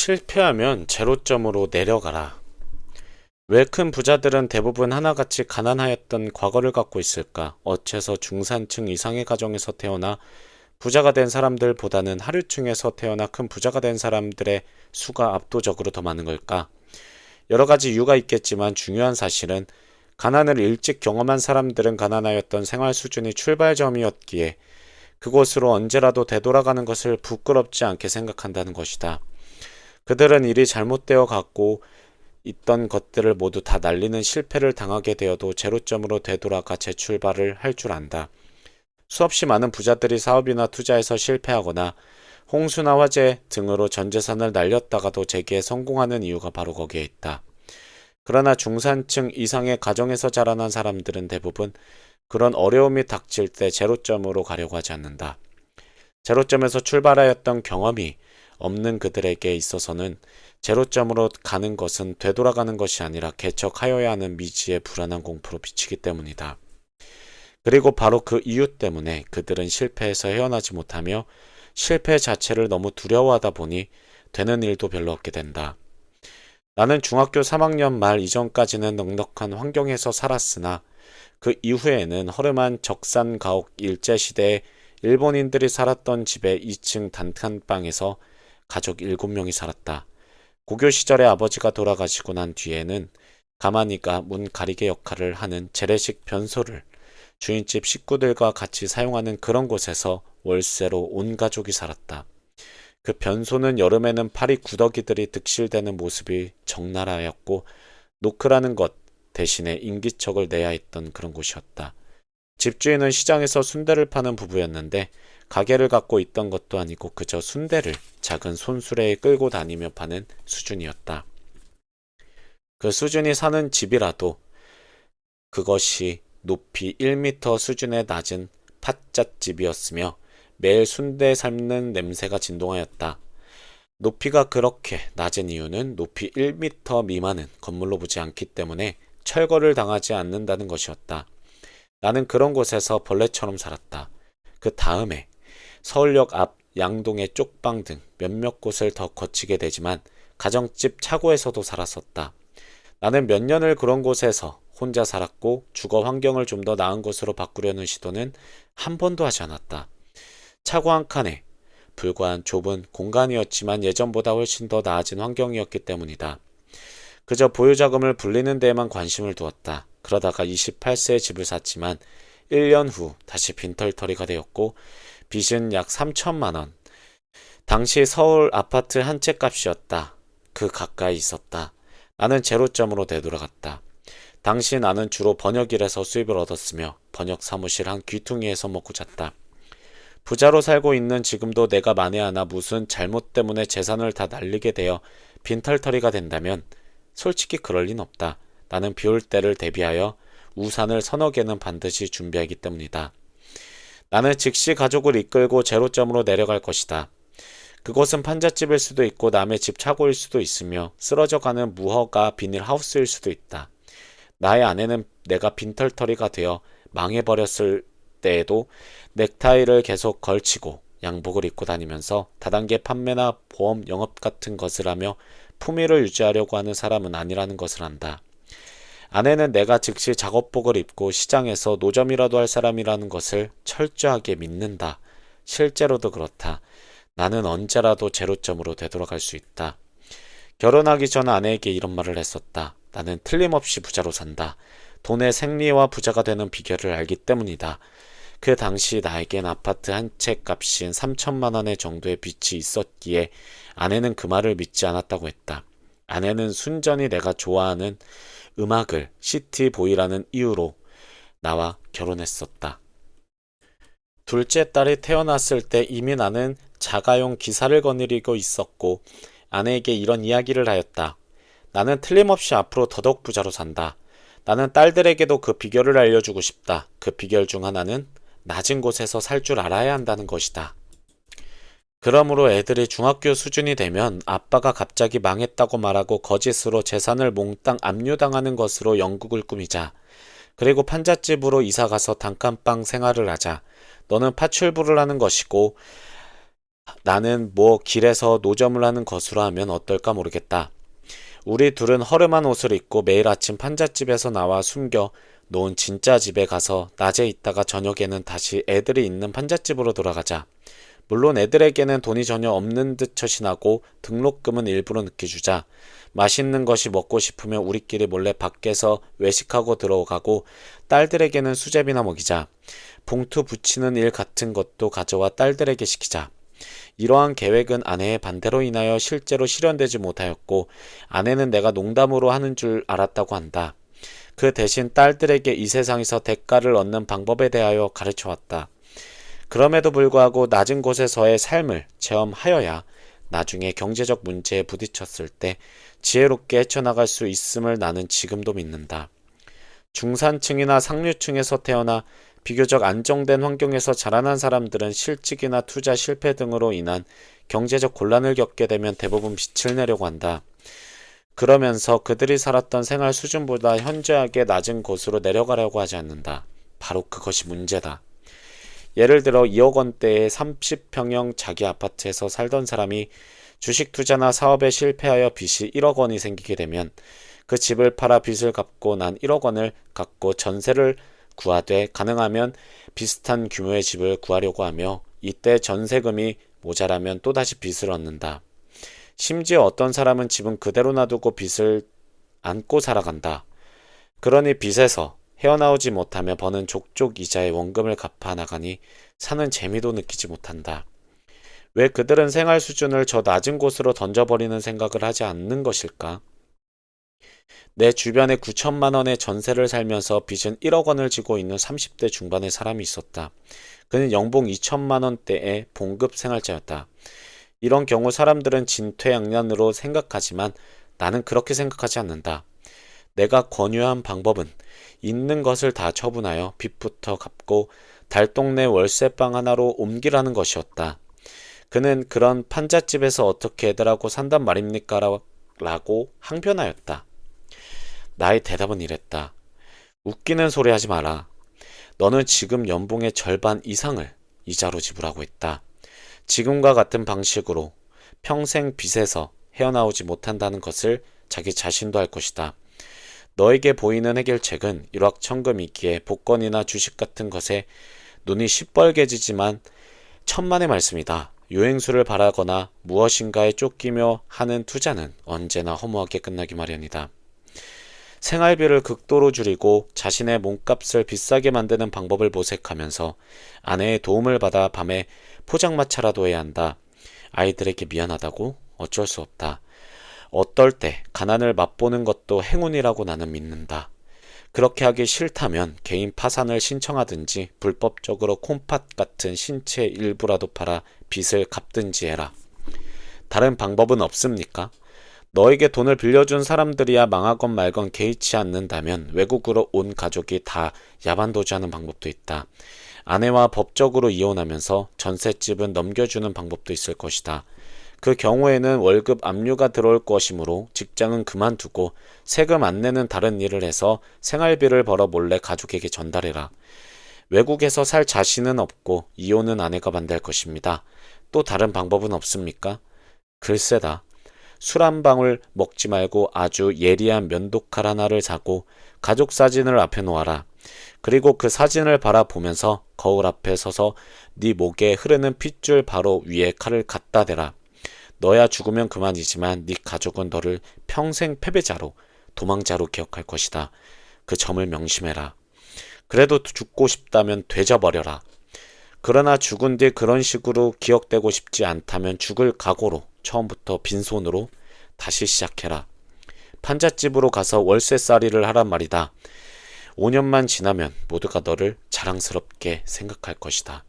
실패하면 제로점으로 내려가라. 왜 큰 부자들은 대부분 하나같이 가난하였던 과거를 갖고 있을까? 어째서 중산층 이상의 가정에서 태어나 부자가 된 사람들보다는 하류층에서 태어나 큰 부자가 된 사람들의 수가 압도적으로 더 많은 걸까? 여러 가지 이유가 있겠지만 중요한 사실은 가난을 일찍 경험한 사람들은 가난하였던 생활 수준이 출발점이었기에 그곳으로 언제라도 되돌아가는 것을 부끄럽지 않게 생각한다는 것이다. 그들은 일이 잘못되어 갔고 있던 것들을 모두 다 날리는 실패를 당하게 되어도 제로점으로 되돌아가 재출발을 할 줄 안다. 수없이 많은 부자들이 사업이나 투자에서 실패하거나 홍수나 화재 등으로 전 재산을 날렸다가도 재기에 성공하는 이유가 바로 거기에 있다. 그러나 중산층 이상의 가정에서 자라난 사람들은 대부분 그런 어려움이 닥칠 때 제로점으로 가려고 하지 않는다. 제로점에서 출발하였던 경험이 없는 그들에게 있어서는 제로점으로 가는 것은 되돌아가는 것이 아니라 개척하여야 하는 미지의 불안한 공포로 비치기 때문이다. 그리고 바로 그 이유 때문에 그들은 실패에서 헤어나지 못하며 실패 자체를 너무 두려워하다 보니 되는 일도 별로 없게 된다. 나는 중학교 3학년 말 이전까지는 넉넉한 환경에서 살았으나 그 이후에는 허름한 적산가옥 일제시대에 일본인들이 살았던 집의 2층 단칸방에서 가족 7명이 살았다. 고교 시절에 아버지가 돌아가시고 난 뒤에는 가만히가 문 가리개 역할을 하는 재래식 변소를 주인집 식구들과 같이 사용하는 그런 곳에서 월세로 온 가족이 살았다. 그 변소는 여름에는 파리 구더기들이 득실대는 모습이 적나라하였고 노크라는 것 대신에 인기척을 내야 했던 그런 곳이었다. 집주인은 시장에서 순대를 파는 부부였는데 가게를 갖고 있던 것도 아니고 그저 순대를 작은 손수레에 끌고 다니며 파는 수준이었다. 그 수준이 사는 집이라도 그것이 높이 1m 수준의 낮은 팥잣집이었으며 매일 순대 삶는 냄새가 진동하였다. 높이가 그렇게 낮은 이유는 높이 1m 미만은 건물로 보지 않기 때문에 철거를 당하지 않는다는 것이었다. 나는 그런 곳에서 벌레처럼 살았다. 그 다음에 서울역 앞 양동의 쪽방 등 몇몇 곳을 더 거치게 되지만 가정집 차고에서도 살았었다. 나는 몇 년을 그런 곳에서 혼자 살았고 주거 환경을 좀 더 나은 곳으로 바꾸려는 시도는 한 번도 하지 않았다. 차고 한 칸에 불과한 좁은 공간이었지만 예전보다 훨씬 더 나아진 환경이었기 때문이다. 그저 보유자금을 불리는 데에만 관심을 두었다. 그러다가 28세에 집을 샀지만 1년 후 다시 빈털터리가 되었고 빚은 약 3천만 원. 당시 서울 아파트 한 채 값이었다. 그 가까이 있었다. 나는 제로점으로 되돌아갔다. 당시 나는 주로 번역일에서 수입을 얻었으며 번역 사무실 한 귀퉁이에서 먹고 잤다. 부자로 살고 있는 지금도 내가 만에 하나 무슨 잘못 때문에 재산을 다 날리게 되어 빈털터리가 된다면 솔직히 그럴 리는 없다. 나는 비올 때를 대비하여 우산을 서너 개는 반드시 준비하기 때문이다. 나는 즉시 가족을 이끌고 제로점으로 내려갈 것이다. 그곳은 판잣집일 수도 있고 남의 집 차고일 수도 있으며 쓰러져가는 무허가 비닐하우스일 수도 있다. 나의 아내는 내가 빈털터리가 되어 망해버렸을 때에도 넥타이를 계속 걸치고 양복을 입고 다니면서 다단계 판매나 보험 영업 같은 것을 하며 품위를 유지하려고 하는 사람은 아니라는 것을 안다. 아내는 내가 즉시 작업복을 입고 시장에서 노점이라도 할 사람이라는 것을 철저하게 믿는다. 실제로도 그렇다. 나는 언제라도 제로점으로 되돌아갈 수 있다. 결혼하기 전 아내에게 이런 말을 했었다. 나는 틀림없이 부자로 산다. 돈의 생리와 부자가 되는 비결을 알기 때문이다. 그 당시 나에겐 아파트 한 채 값인 3천만 원의 정도의 빚이 있었기에 아내는 그 말을 믿지 않았다고 했다. 아내는 순전히 내가 좋아하는 음악을 시티보이라는 이유로 나와 결혼했었다. 둘째 딸이 태어났을 때 이미 나는 자가용 기사를 거느리고 있었고 아내에게 이런 이야기를 하였다. 나는 틀림없이 앞으로 더더욱 부자로 산다. 나는 딸들에게도 그 비결을 알려주고 싶다. 그 비결 중 하나는 낮은 곳에서 살 줄 알아야 한다는 것이다. 그러므로 애들이 중학교 수준이 되면 아빠가 갑자기 망했다고 말하고 거짓으로 재산을 몽땅 압류당하는 것으로 영국을 꾸미자. 그리고 판잣집으로 이사가서 단칸방 생활을 하자. 너는 파출부를 하는 것이고 나는 뭐 길에서 노점을 하는 것으로 하면 어떨까 모르겠다. 우리 둘은 허름한 옷을 입고 매일 아침 판잣집에서 나와 숨겨 놓은 진짜 집에 가서 낮에 있다가 저녁에는 다시 애들이 있는 판잣집으로 돌아가자. 물론 애들에게는 돈이 전혀 없는 듯 처신하고 등록금은 일부러 늦게 주자. 맛있는 것이 먹고 싶으면 우리끼리 몰래 밖에서 외식하고 들어가고 딸들에게는 수제비나 먹이자. 봉투 붙이는 일 같은 것도 가져와 딸들에게 시키자. 이러한 계획은 아내의 반대로 인하여 실제로 실현되지 못하였고 아내는 내가 농담으로 하는 줄 알았다고 한다. 그 대신 딸들에게 이 세상에서 대가를 얻는 방법에 대하여 가르쳐왔다. 그럼에도 불구하고 낮은 곳에서의 삶을 체험하여야 나중에 경제적 문제에 부딪혔을 때 지혜롭게 헤쳐나갈 수 있음을 나는 지금도 믿는다. 중산층이나 상류층에서 태어나 비교적 안정된 환경에서 자라난 사람들은 실직이나 투자 실패 등으로 인한 경제적 곤란을 겪게 되면 대부분 빚을 내려고 한다. 그러면서 그들이 살았던 생활 수준보다 현저하게 낮은 곳으로 내려가려고 하지 않는다. 바로 그것이 문제다. 예를 들어 2억 원대의 30평형 자기 아파트에서 살던 사람이 주식 투자나 사업에 실패하여 빚이 1억 원이 생기게 되면 그 집을 팔아 빚을 갚고 난 1억 원을 갖고 전세를 구하되 가능하면 비슷한 규모의 집을 구하려고 하며 이때 전세금이 모자라면 또다시 빚을 얻는다. 심지어 어떤 사람은 집은 그대로 놔두고 빚을 안고 살아간다. 그러니 빚에서 헤어나오지 못하며 버는 족족 이자의 원금을 갚아 나가니 사는 재미도 느끼지 못한다. 왜 그들은 생활 수준을 저 낮은 곳으로 던져버리는 생각을 하지 않는 것일까? 내 주변에 9천만 원의 전세를 살면서 빚은 1억 원을 지고 있는 30대 중반의 사람이 있었다. 그는 연봉 2천만 원대의 봉급 생활자였다. 이런 경우 사람들은 진퇴양난으로 생각하지만 나는 그렇게 생각하지 않는다. 내가 권유한 방법은 있는 것을 다 처분하여 빚부터 갚고 달동네 월세방 하나로 옮기라는 것이었다. 그는 그런 판잣집에서 어떻게 애들하고 산단 말입니까? 라고 항변하였다. 나의 대답은 이랬다. 웃기는 소리 하지 마라. 너는 지금 연봉의 절반 이상을 이자로 지불하고 있다. 지금과 같은 방식으로 평생 빚에서 헤어나오지 못한다는 것을 자기 자신도 알 것이다. 너에게 보이는 해결책은 일확천금이기에 복권이나 주식 같은 것에 눈이 시뻘개지지만 천만의 말씀이다. 요행수를 바라거나 무엇인가에 쫓기며 하는 투자는 언제나 허무하게 끝나기 마련이다. 생활비를 극도로 줄이고 자신의 몸값을 비싸게 만드는 방법을 모색하면서 아내의 도움을 받아 밤에 포장마차라도 해야 한다. 아이들에게 미안하다고? 어쩔 수 없다. 어떨 때 가난을 맛보는 것도 행운이라고 나는 믿는다. 그렇게 하기 싫다면 개인 파산을 신청하든지 불법적으로 콩팥 같은 신체의 일부라도 팔아 빚을 갚든지 해라. 다른 방법은 없습니까? 너에게 돈을 빌려준 사람들이야 망하건 말건 개의치 않는다면 외국으로 온 가족이 다 야반도주하는 방법도 있다. 아내와 법적으로 이혼하면서 전셋집은 넘겨주는 방법도 있을 것이다. 그 경우에는 월급 압류가 들어올 것이므로 직장은 그만두고 세금 안 내는 다른 일을 해서 생활비를 벌어 몰래 가족에게 전달해라. 외국에서 살 자신은 없고 이혼은 아내가 반대할 것입니다. 또 다른 방법은 없습니까? 글쎄다. 술 한 방울 먹지 말고 아주 예리한 면도칼 하나를 사고 가족 사진을 앞에 놓아라. 그리고 그 사진을 바라보면서 거울 앞에 서서 네 목에 흐르는 핏줄 바로 위에 칼을 갖다 대라. 너야 죽으면 그만이지만 네 가족은 너를 평생 패배자로 도망자로 기억할 것이다. 그 점을 명심해라. 그래도 죽고 싶다면 되져버려라. 그러나 죽은 뒤 그런 식으로 기억되고 싶지 않다면 죽을 각오로 처음부터 빈손으로 다시 시작해라. 판잣집으로 가서 월세살이를 하란 말이다. 5년만 지나면 모두가 너를 자랑스럽게 생각할 것이다.